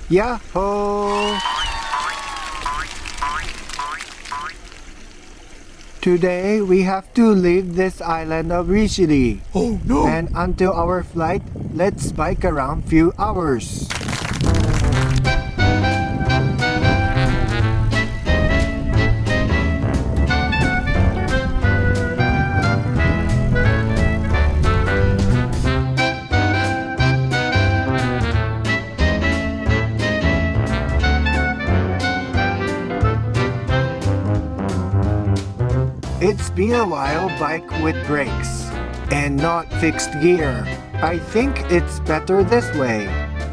Yahoo! Today we have to leave this island of Rishiri. Oh no! And until our flight, let's bike around few hours. It's been a while bike with brakes and not fixed gear. I think it's better this way,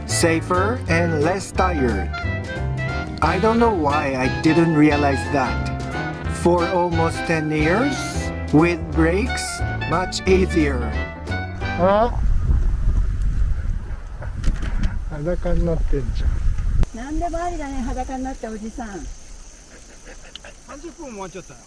safer and less tired. I don't know why I didn't realize that. For almost 10 years, with brakes, much easier. あ、裸になってんじゃん。なんでもありだね、裸になったおじさん。30分も終わっちゃったよ。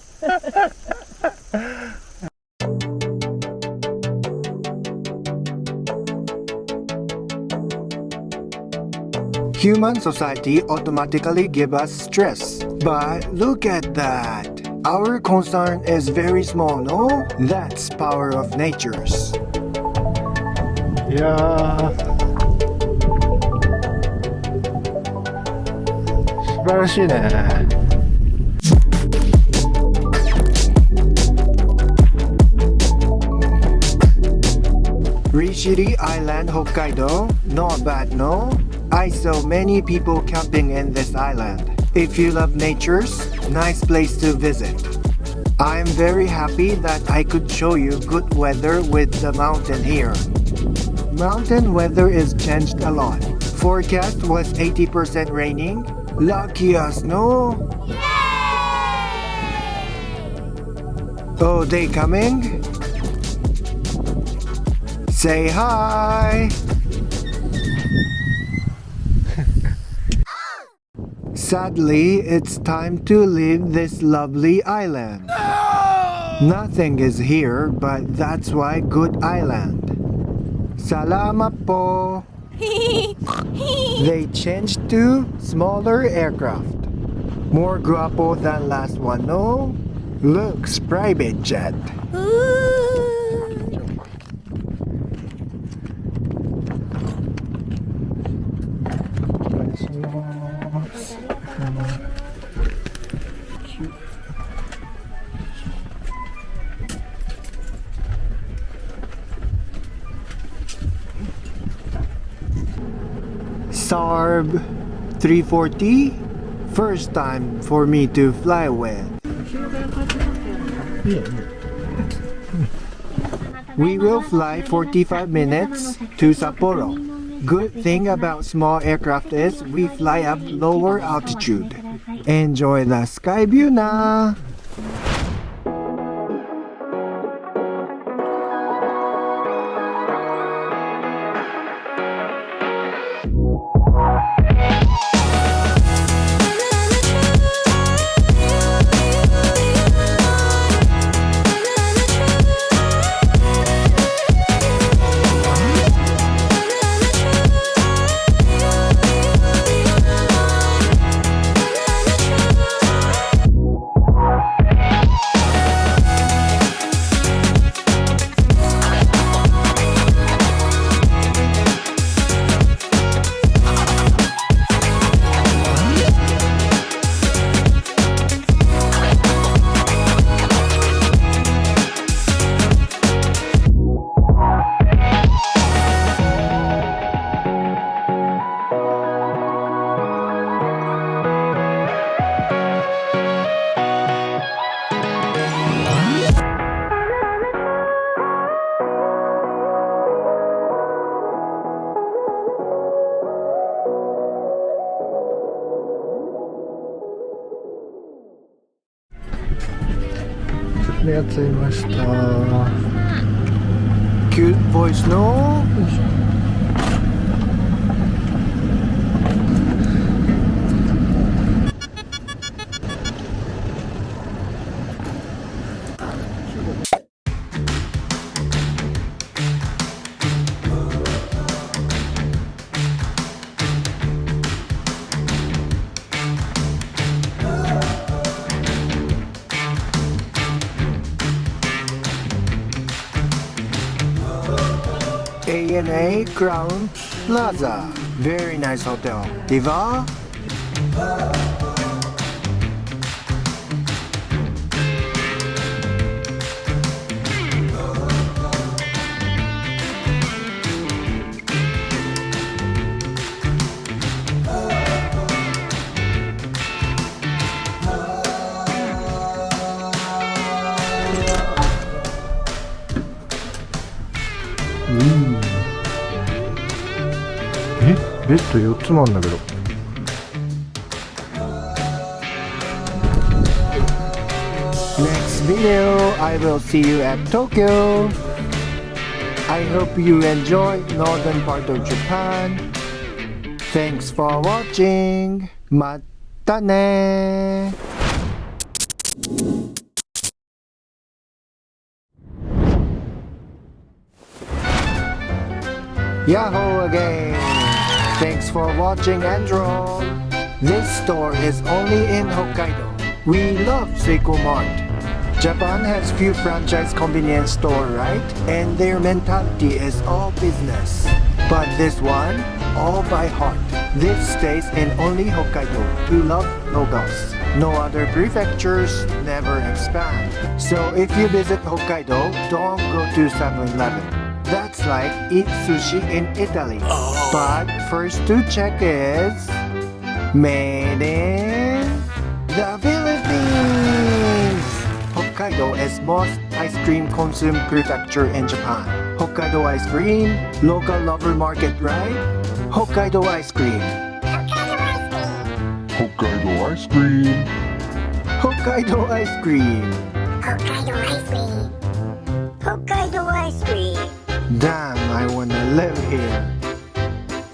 Human society automatically give us stress. But look at that. Our concern is very small, no? That's power of natures. いやー、素晴らしいね。Rishiri-island, Hokkaido. Not bad, no? I saw many people camping in this island. If you love natures, nice place to visit. I'm very happy that I could show you good weather with the mountain here. Mountain weather is changed a lot. Forecast was 80% raining. Lucky us, no? Oh, they coming? Say hi! Sadly, it's time to leave this lovely island. Nothing is here, but that's why good island. Salamat po! They changed to smaller aircraft. More guapo than last one, no? Looks private jet. Sarb 340, first time for me to fly with. We will fly 45 minutes to Sapporo. Good thing about small aircraft is we fly up lower altitude. Enjoy the sky view na! Cute voice, no? ANA Crown Plaza. Very nice hotel. Diva?ベッド4つもあるんだけど。Next video, I will see you at Tokyo. I hope you enjoy northern part of Japan. Thanks for watching. またね。Yahoo again! Thanks for watching Android. This store is only in Hokkaido. We love Seiko Mart. Japan has few franchise convenience store, right? And their mentality is all business. But this one, all by heart. This stays in only Hokkaido who love logos. No other prefectures never expand. So if you visit Hokkaido, don't go to 7-Eleven. That's like eat sushi in Italy. But first to check is made in the Philippines. Hokkaido is most ice cream consumed prefecture in Japan. Hokkaido ice cream, local lover market, right? Hokkaido ice cream. Hokkaido ice cream. Hokkaido ice cream. Hokkaido ice cream. Hokkaido ice cream. Damn, I wanna live here.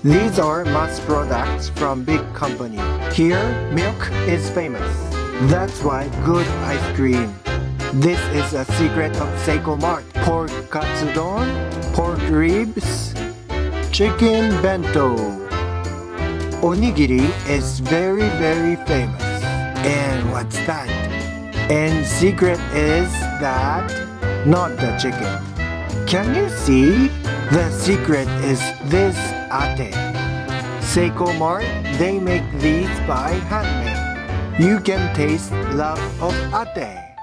These are mass products from big company. Here, milk is famous. That's why good ice cream. This is a secret of Seiko Mart. Pork katsudon, pork ribs, chicken bento. Onigiri is very famous. And what's that? And secret is that not the chicken. Can you see? The secret is this ate. Seiko Mart, they make these by handmade. You can taste love of ate.